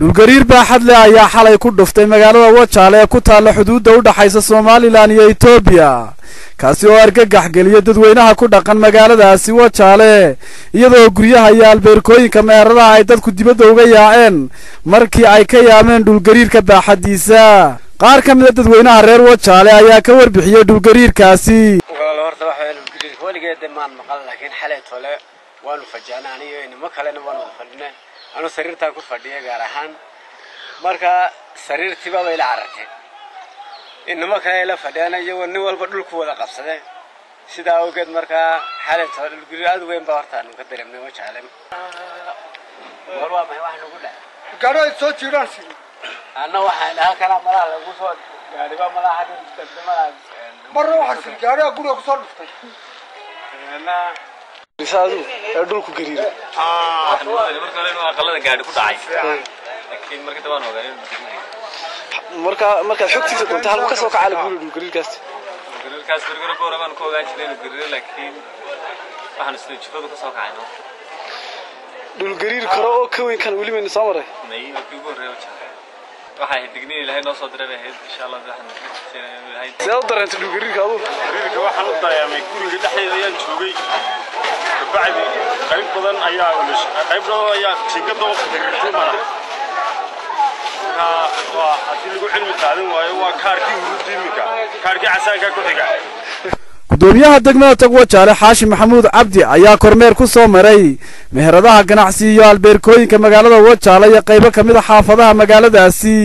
dhulgariir baaxad leh ayaa xalay ku dhuftay magaalada Wajaale ee ku taalla xuduudda u dhaxaysa Soomaaliland iyo Itoobiya kaasi oo argagax geliyay dadweynaha ku dhaqan magaaladaasi Wajaale iyadoo guryaha iyo albeerkooyinka meheradaha ay dadku dibadda uga yaaceen markii ay ka yaameen dhulgariirka baaxadiisa qaar ka mid ah dadweynaha reer Wajaale ayaa ka warbixiyay dhulgariirkaasi horta waxa weligeed maan maqal laakiin xalay tole waanu fajanaanay inama kalena waanu fadhinay أنا سرير تاكو فرديه جارهان، مركا سرير تبا ويلا عرته، إنما كان يلا فردينا جو النوال بدل كولا قبضة، سيدا وقت مركا حالة الجرياد وين بارتان وكتير من وش عالم، والله ما واحد نقول له، قالوا يصير جيرانسي، أنا واحد هكذا مرة لو صوت، يعني بقى مرة حد مرة واحد قالوا يقول لك صوت، أنا رسالة أردول كجرير. أقل هذا قاعد يكون ضعيف. لكن مركز تبانه قاعدين. مركز حكتي تكون تعال مركز وقع على الجرير كاس. الجرير كاس برجر كورة من كوا قاعد يشيلين الجرير لكن ما هنستنى شوفه مركز وقع عنه. الجرير كراء كوين كان ولي من سامره. نعم كيقول ريوتش. waxay digniin ilahay noo soo diray insha Allah waxaan ilahay soo daranta dhulgariirka waxaan u dareemay guriga dhexdeeda ayaan joogay bacdi qayb badan ayaa jingada oo dhigtay waa hadii lagu cilmi qaadan waayo waa kaarkii hurudimika kaarkii casaanka ku xiga gudoomiyaha degmada Wajaale Xaashi Maxamuud Cabdi ayaa kormeer ku soo maray meheradaha ganacsi iyo albeerkooyinka magaalada Wajaale iyo qaybo kamid ah xaafadaha magaaladaasi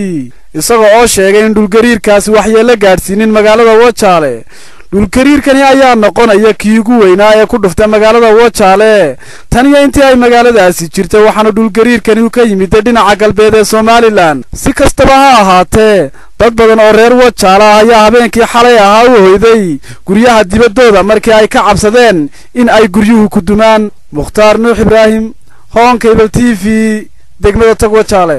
isagoo oo sheegay in dhulgariirkaasi waxyeello gaarsiinin magaalada Wajaale dhulgariirkani ayaa noqonaya kii ugu weynaa ee ku dhuftay magaalada Wajaale tan iyo intii ay magaaladaasi jirtay waxaana dhulgariirkani uu ka yimid dhinaca galbeed ee Soomaaliland si kastaba ha ahaatee dad badan oo reer Wajaale ayaa habeenkii xalay ahaa u hoyday guryaha dibadooda markii ay ka cabsadeen in ay guryuhu ku dumaan Mukhtaar Nuux Ibraahim Hon Cable TV degmada Wajaale